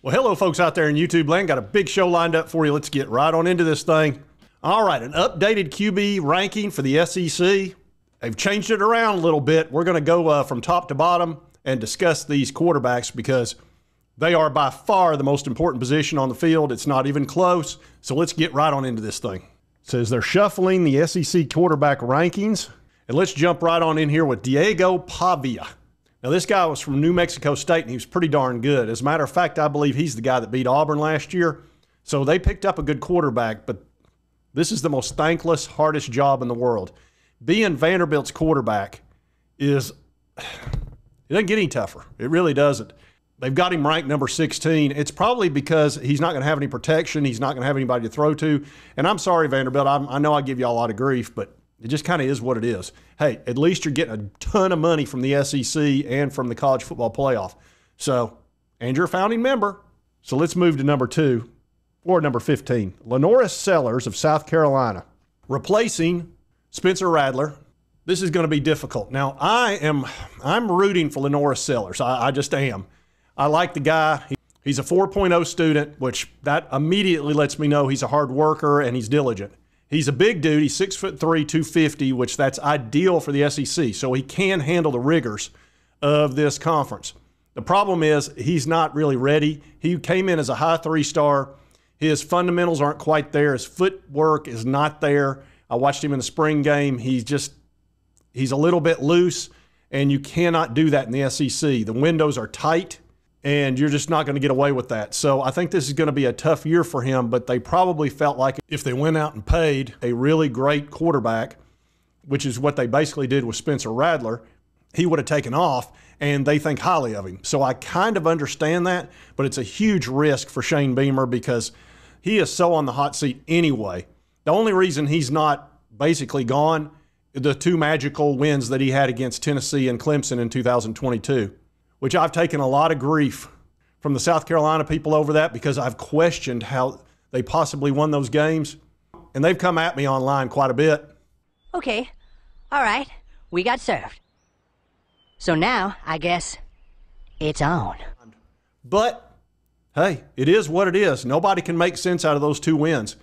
Well, hello, folks out there in YouTube land. Got a big show lined up for you. Let's get right on into this thing. All right, an updated QB ranking for the SEC. They've changed it around a little bit. We're going to go from top to bottom and discuss these quarterbacks because they are by far the most important position on the field. It's not even close. So let's get right on into this thing. It says they're shuffling the SEC quarterback rankings. And let's jump right on in here with Diego Pavia. Now, this guy was from New Mexico State, and he was pretty darn good. As a matter of fact, I believe he's the guy that beat Auburn last year. So they picked up a good quarterback, but this is the most thankless, hardest job in the world. Being Vanderbilt's quarterback it doesn't get any tougher. It really doesn't. They've got him ranked number 16. It's probably because he's not going to have any protection. He's not going to have anybody to throw to. And I'm sorry, Vanderbilt. I know I give you a lot of grief, but it just kind of is what it is. Hey, at least you're getting a ton of money from the SEC and from the college football playoff. So, and you're a founding member. So let's move to number 2 or number 15. Lenoris Sellers of South Carolina, replacing Spencer Rattler. This is going to be difficult. Now, I'm rooting for Lenoris Sellers. I just am. I like the guy. He's a 4.0 student, which that immediately lets me know he's a hard worker and he's diligent. He's a big dude. He's 6'3", 250, which that's ideal for the SEC. So he can handle the rigors of this conference. The problem is he's not really ready. He came in as a high 3-star. His fundamentals aren't quite there. His footwork is not there. I watched him in the spring game. He's a little bit loose, and you cannot do that in the SEC. The windows are tight, and you're just not going to get away with that. So I think this is going to be a tough year for him, but they probably felt like if they went out and paid a really great quarterback, which is what they basically did with Spencer Rattler, he would have taken off, and they think highly of him. So I kind of understand that, but it's a huge risk for Shane Beamer because he is so on the hot seat anyway. The only reason he's not basically gone, the 2 magical wins that he had against Tennessee and Clemson in 2022. Which I've taken a lot of grief from the South Carolina people over that because I've questioned how they possibly won those games. And they've come at me online quite a bit. Okay. All right. We got served. So now, I guess, it's on. But, hey, it is what it is. Nobody can make sense out of those 2 wins.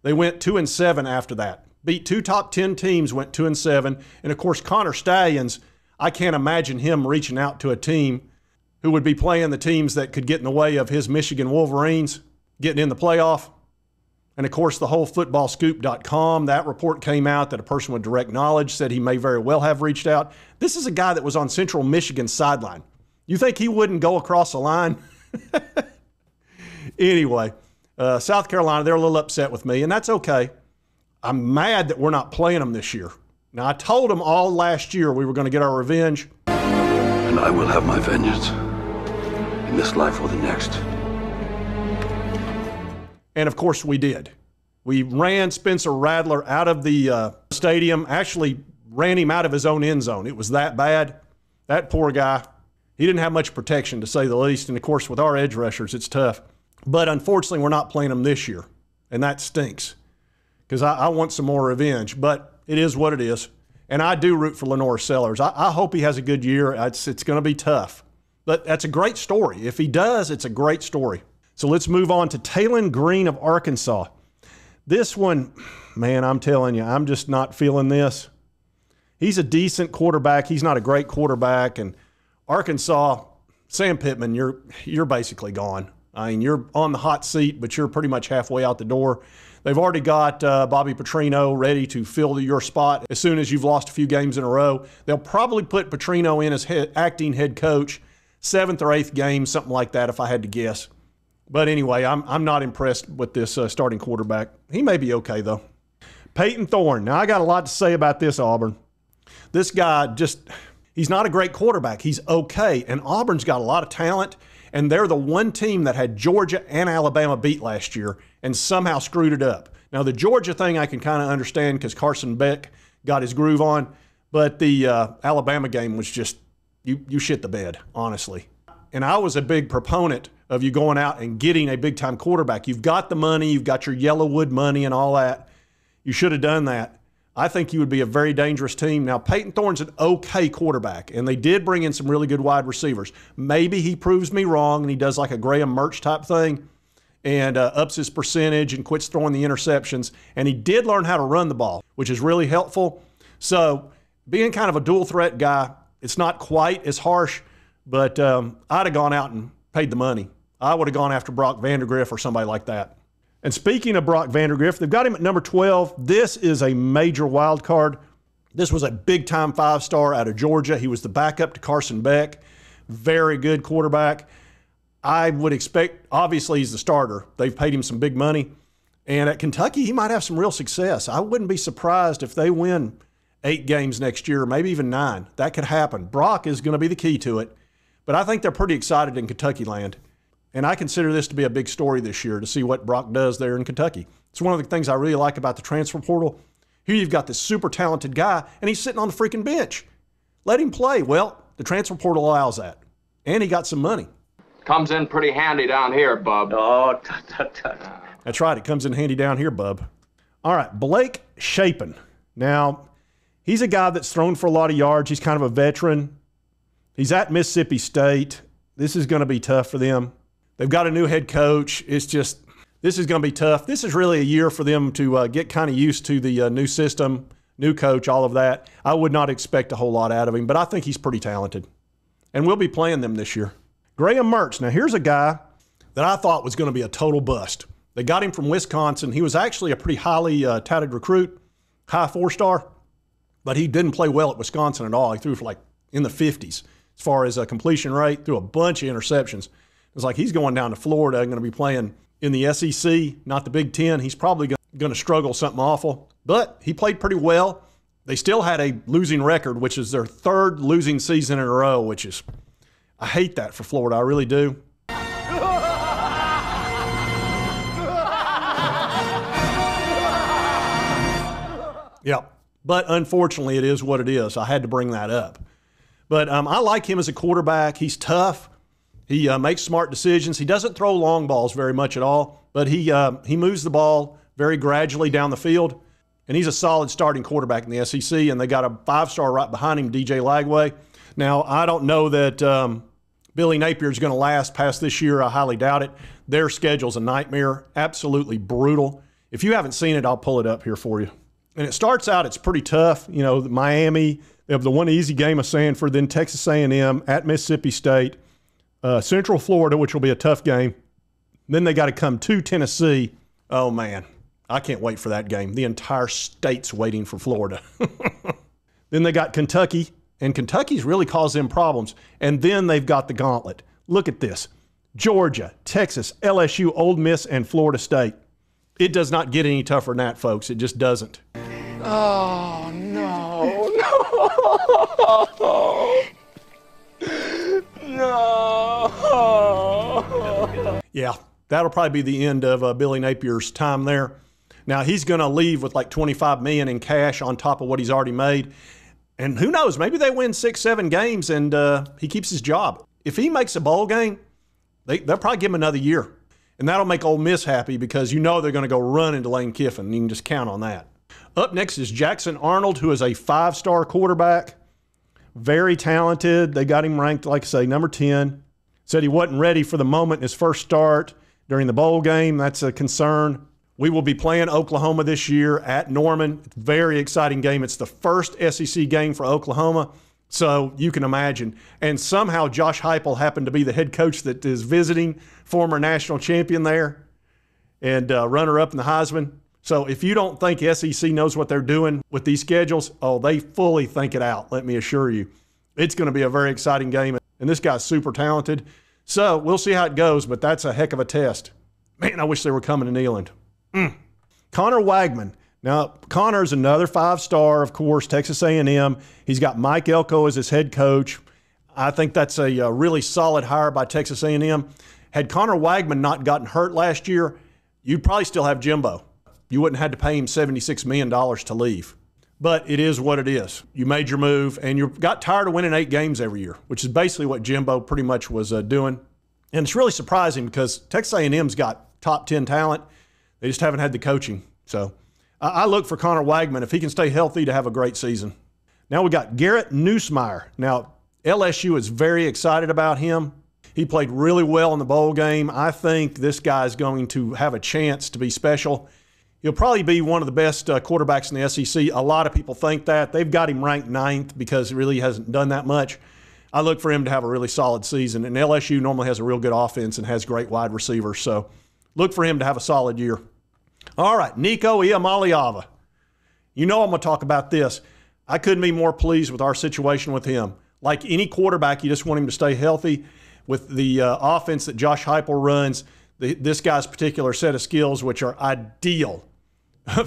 They went 2-7 after that. Beat 2 top 10 teams, went 2-7. And, of course, Connor Stallions, I can't imagine him reaching out to a team who would be playing the teams that could get in the way of his Michigan Wolverines getting in the playoff. And, of course, the whole footballscoop.com, that report came out that a person with direct knowledge said he may very well have reached out. This is a guy that was on Central Michigan's sideline. You think he wouldn't go across the line? Anyway, South Carolina, they're a little upset with me, and that's okay. I'm mad that we're not playing them this year. Now, I told them all last year we were going to get our revenge. And I will have my vengeance in this life or the next. And, of course, we did. We ran Spencer Rattler out of the stadium, actually ran him out of his own end zone. It was that bad. That poor guy, he didn't have much protection, to say the least. And, of course, with our edge rushers, it's tough. But, unfortunately, we're not playing them this year, and that stinks because I want some more revenge. But it is what it is. And I do root for Lenoris Sellers. I hope he has a good year. It's going to be tough. But that's a great story. If he does, it's a great story. So let's move on to Talon Green of Arkansas. This one, man, I'm telling you, I'm just not feeling this. He's a decent quarterback. He's not a great quarterback. And Arkansas, Sam Pittman, you're basically gone. I mean, you're on the hot seat, but you're pretty much halfway out the door. They've already got Bobby Petrino ready to fill your spot as soon as you've lost a few games in a row. They'll probably put Petrino in as acting head coach, 7th or 8th game, something like that if I had to guess. But anyway, I'm not impressed with this starting quarterback. He may be okay, though. Peyton Thorne. Now, I got a lot to say about this, Auburn. This guy he's not a great quarterback. He's okay, and Auburn's got a lot of talent. And they're the one team that had Georgia and Alabama beat last year and somehow screwed it up. Now, the Georgia thing I can kind of understand because Carson Beck got his groove on. But the Alabama game was just, you shit the bed, honestly. And I was a big proponent of you going out and getting a big-time quarterback. You've got the money. You've got your Yellowwood money and all that. You should have done that. I think he would be a very dangerous team. Now, Peyton Thorne's an okay quarterback, and they did bring in some really good wide receivers. Maybe he proves me wrong and he does like a Graham Mertz type thing and ups his percentage and quits throwing the interceptions. And he did learn how to run the ball, which is really helpful. So being kind of a dual threat guy, it's not quite as harsh, but I'd have gone out and paid the money. I would have gone after Brock Vandagriff or somebody like that. And speaking of Brock Vandagriff, they've got him at number 12. This is a major wild card. This was a big-time 5-star out of Georgia. He was the backup to Carson Beck. Very good quarterback. I would expect, obviously, he's the starter. They've paid him some big money. And at Kentucky, he might have some real success. I wouldn't be surprised if they win 8 games next year, maybe even 9. That could happen. Brock is going to be the key to it. But I think they're pretty excited in Kentucky land. And I consider this to be a big story this year to see what Brock does there in Kentucky. It's one of the things I really like about the transfer portal. Here you've got this super talented guy, and he's sitting on the freaking bench. Let him play. Well, the transfer portal allows that. And he got some money. Comes in pretty handy down here, bub. Oh, tut, tut, tut. That's right. It comes in handy down here, bub. All right, Blake Shapen. Now, he's a guy that's thrown for a lot of yards. He's kind of a veteran. He's at Mississippi State. This is going to be tough for them. They've got a new head coach. It's just, this is going to be tough. This is really a year for them to get kind of used to the new system, new coach, all of that. I would not expect a whole lot out of him, but I think he's pretty talented. And we'll be playing them this year. Graham Mertz. Now, here's a guy that I thought was going to be a total bust. They got him from Wisconsin. He was actually a pretty highly touted recruit, high 4-star, but he didn't play well at Wisconsin at all. He threw for like in the 50s as far as a completion rate, threw a bunch of interceptions. It's like he's going down to Florida and going to be playing in the SEC, not the Big Ten. He's probably going to struggle something awful. But he played pretty well. They still had a losing record, which is their 3rd losing season in a row, which is, I hate that for Florida. I really do. Yeah, but unfortunately it is what it is. I had to bring that up. But I like him as a quarterback. He's tough. He makes smart decisions. He doesn't throw long balls very much at all, but he moves the ball very gradually down the field, and he's a solid starting quarterback in the SEC, and they got a 5-star right behind him, DJ Lagway. Now, I don't know that Billy Napier is going to last past this year. I highly doubt it. Their schedule's a nightmare, absolutely brutal. If you haven't seen it, I'll pull it up here for you. And it starts out, it's pretty tough. You know, Miami, they have the one easy game of Sanford, then Texas A&M at Mississippi State, Central Florida, which will be a tough game. Then they got to come to Tennessee. Oh, man, I can't wait for that game. The entire state's waiting for Florida. Then they got Kentucky, and Kentucky's really caused them problems. And then they've got the gauntlet. Look at this. Georgia, Texas, LSU, Ole Miss, and Florida State. It does not get any tougher than that, folks. It just doesn't. Oh, no, no. Yeah, that'll probably be the end of Billy Napier's time there. Now, he's going to leave with like $25 million in cash on top of what he's already made. And who knows, maybe they win 6-7 games and he keeps his job. If he makes a bowl game, they'll probably give him another year. And that'll make Ole Miss happy because you know they're going to go run into Lane Kiffin. You can just count on that. Up next is Jackson Arnold, who is a 5-star quarterback. Very talented. They got him ranked, like I say, number 10. Said he wasn't ready for the moment in his first start during the bowl game. That's a concern. We will be playing Oklahoma this year at Norman. Very exciting game. It's the first SEC game for Oklahoma. So you can imagine. And somehow Josh Heupel happened to be the head coach that is visiting, former national champion there and runner-up in the Heisman. So if you don't think SEC knows what they're doing with these schedules, oh, they fully think it out, let me assure you. It's going to be a very exciting game, and this guy's super talented. So we'll see how it goes, but that's a heck of a test. Man, I wish they were coming to Neyland. Connor Wagman. Now, Connor's another 5-star, of course, Texas A&M. He's got Mike Elko as his head coach. I think that's a really solid hire by Texas A&M. Had Connor Wagman not gotten hurt last year, you'd probably still have Jimbo. You wouldn't have had to pay him $76 million to leave. But it is what it is. You made your move, and you got tired of winning 8 games every year, which is basically what Jimbo pretty much was doing. And it's really surprising because Texas A&M's got top 10 talent. They just haven't had the coaching. So I look for Connor Wagman, if he can stay healthy, to have a great season. Now we got Garrett Nussmeier. Now, LSU is very excited about him. He played really well in the bowl game. I think this guy is going to have a chance to be special. He'll probably be one of the best quarterbacks in the SEC. A lot of people think that. They've got him ranked 9th because he really hasn't done that much. I look for him to have a really solid season. And LSU normally has a real good offense and has great wide receivers. So look for him to have a solid year. All right, Nico Iamaleava. You know I'm going to talk about this. I couldn't be more pleased with our situation with him. Like any quarterback, you just want him to stay healthy. With the offense that Josh Heupel runs, this guy's particular set of skills, which are ideal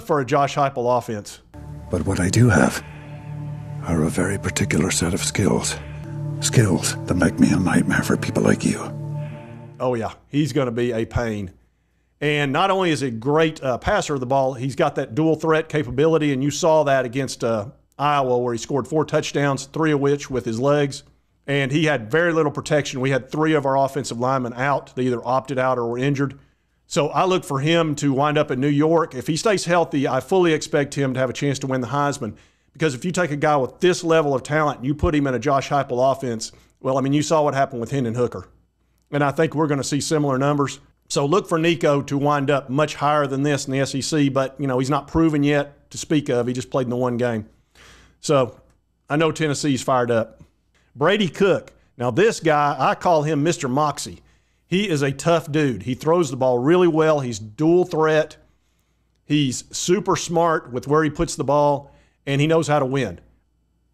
for a Josh Heupel offense. But what I do have are a very particular set of skills. Skills that make me a nightmare for people like you. Oh, yeah. He's going to be a pain. And not only is he a great passer of the ball, he's got that dual threat capability, and you saw that against Iowa where he scored 4 touchdowns, 3 of which with his legs. And he had very little protection. We had 3 of our offensive linemen out. They either opted out or were injured. So I look for him to wind up in New York. If he stays healthy, I fully expect him to have a chance to win the Heisman. Because if you take a guy with this level of talent and you put him in a Josh Heupel offense, well, I mean, you saw what happened with Hendon Hooker. And I think we're going to see similar numbers. So look for Nico to wind up much higher than this in the SEC, but, you know, he's not proven yet to speak of. He just played in the one game. So I know Tennessee's fired up. Brady Cook. Now this guy, I call him Mr. Moxie. He is a tough dude. He throws the ball really well. He's dual threat. He's super smart with where he puts the ball, and he knows how to win.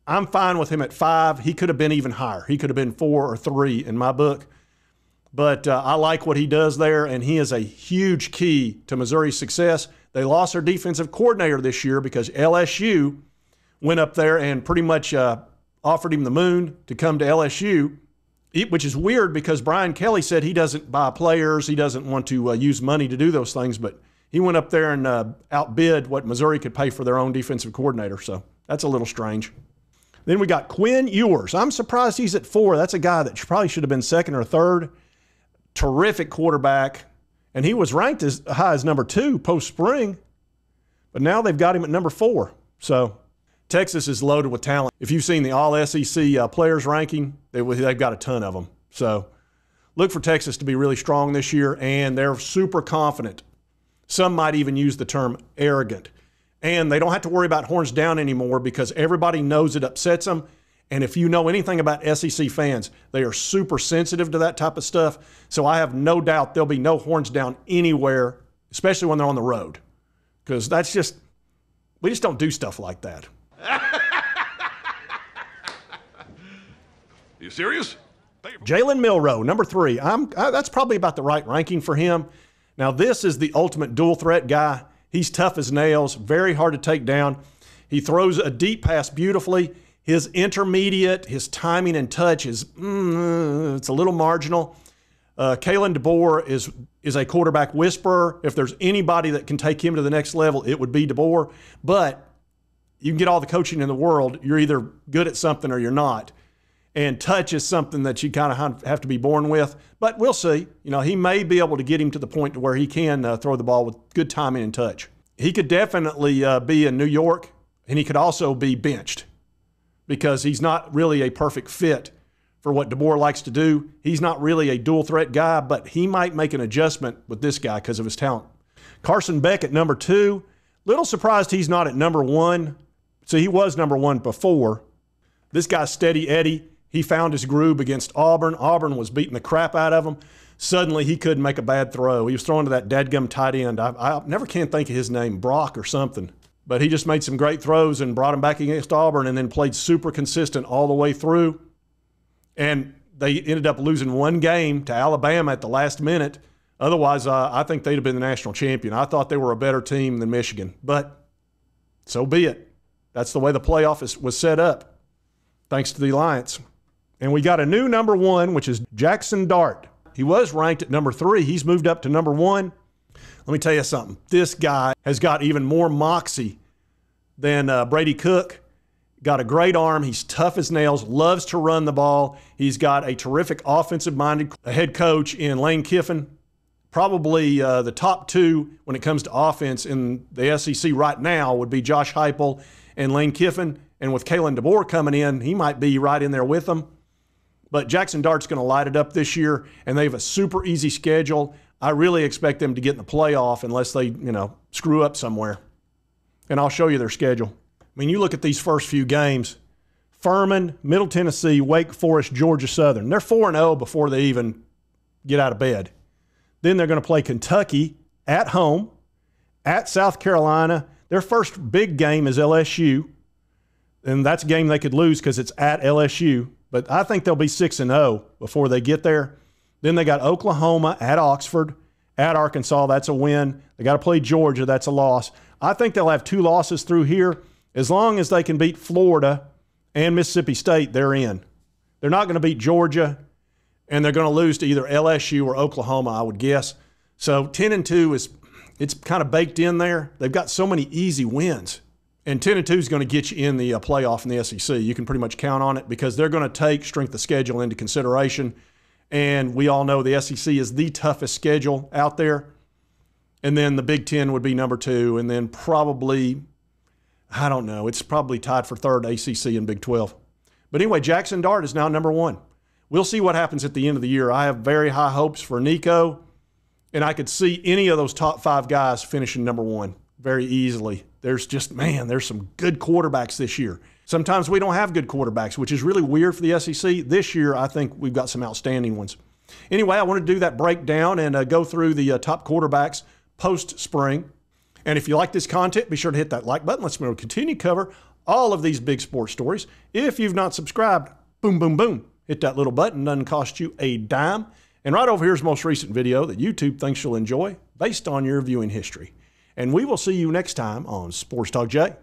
I'm fine with him at 5. He could have been even higher. He could have been 4 or 3 in my book. But I like what he does there, and he is a huge key to Missouri's success. They lost their defensive coordinator this year because LSU went up there and pretty much offered him the moon to come to LSU, which is weird because Brian Kelly said he doesn't buy players. He doesn't want to use money to do those things, but he went up there and outbid what Missouri could pay for their own defensive coordinator, so that's a little strange. Then we got Quinn Ewers. I'm surprised he's at 4. That's a guy that probably should have been 2nd or 3rd. Terrific quarterback, and he was ranked as high as number 2 post-spring, but now they've got him at number 4. So Texas is loaded with talent. If you've seen the All-SEC players ranking, they've got a ton of them. So look for Texas to be really strong this year, and they're super confident. Some might even use the term arrogant. And they don't have to worry about horns down anymore because everybody knows it upsets them. And if you know anything about SEC fans, they are super sensitive to that type of stuff. So I have no doubt there'll be no horns down anywhere, especially when they're on the road. Because we just don't do stuff like that. You serious? Jalen Milroe, number 3. That's probably about the right ranking for him. Now, this is the ultimate dual threat guy. He's tough as nails, very hard to take down. He throws a deep pass beautifully. His intermediate, his timing and touch is it's a little marginal. Kalen DeBoer is a quarterback whisperer. If there's anybody that can take him to the next level, it would be DeBoer. But you can get all the coaching in the world. You're either good at something or you're not. And touch is something that you kind of have to be born with. But we'll see. You know, he may be able to get him to the point to where he can throw the ball with good timing and touch. He could definitely be in New York, and he could also be benched because he's not really a perfect fit for what DeBoer likes to do. He's not really a dual threat guy, but he might make an adjustment with this guy because of his talent. Carson Beck at number 2. Little surprised he's not at number 1. So he was number 1 before. This guy's Steady Eddie. He found his groove against Auburn. Auburn was beating the crap out of him. Suddenly he couldn't make a bad throw. He was throwing to that dadgum tight end. I never can think of his name, Brock or something. But he just made some great throws and brought him back against Auburn and then played super consistent all the way through. And they ended up losing 1 game to Alabama at the last minute. Otherwise, I think they'd have been the national champion. I thought they were a better team than Michigan. But so be it. That's the way the playoff was set up, thanks to the Alliance. And we got a new number 1, which is Jackson Dart. He was ranked at number 3. He's moved up to number 1. Let me tell you something. This guy has got even more moxie than Brady Cook. Got a great arm. He's tough as nails, loves to run the ball. He's got a terrific offensive-minded head coach in Lane Kiffin. Probably the top two when it comes to offense in the SEC right now would be Josh Heupel and Lane Kiffin. And with Kalen DeBoer coming in, he might be right in there with them. But Jackson Dart's going to light it up this year, and they have a super easy schedule. I really expect them to get in the playoff unless they, screw up somewhere. And I'll show you their schedule. I mean, you look at these first few games. Furman, Middle Tennessee, Wake Forest, Georgia Southern. They're 4-0 before they even get out of bed. Then they're going to play Kentucky at home, at South Carolina. Their first big game is LSU, and that's a game they could lose because it's at LSU. But I think they'll be 6-0 before they get there. Then they got Oklahoma at Oxford, at Arkansas. That's a win. They got to play Georgia. That's a loss. I think they'll have 2 losses through here. As long as they can beat Florida and Mississippi State, they're in. They're not going to beat Georgia, and they're going to lose to either LSU or Oklahoma, I would guess. So 10-2 it's kind of baked in there. They've got so many easy wins. And 10-2 is going to get you in the playoff in the SEC. You can pretty much count on it because they're going to take strength of schedule into consideration. And we all know the SEC is the toughest schedule out there. And then the Big Ten would be number 2. And then probably, I don't know, it's probably tied for 3rd ACC and Big 12. But anyway, Jackson Dart is now number 1. We'll see what happens at the end of the year. I have very high hopes for Nico, and I could see any of those top 5 guys finishing number 1 very easily. There's there's some good quarterbacks this year. Sometimes we don't have good quarterbacks, which is really weird for the SEC. This year, I think we've got some outstanding ones. Anyway, I want to do that breakdown and go through the top quarterbacks post-spring. And if you like this content, be sure to hit that like button. Let's continue to cover all of these big sports stories. If you've not subscribed, boom, boom, boom. Hit that little button. Doesn't cost you a dime. And right over here is the most recent video that YouTube thinks you'll enjoy based on your viewing history. And we will see you next time on Sports Talk Jay.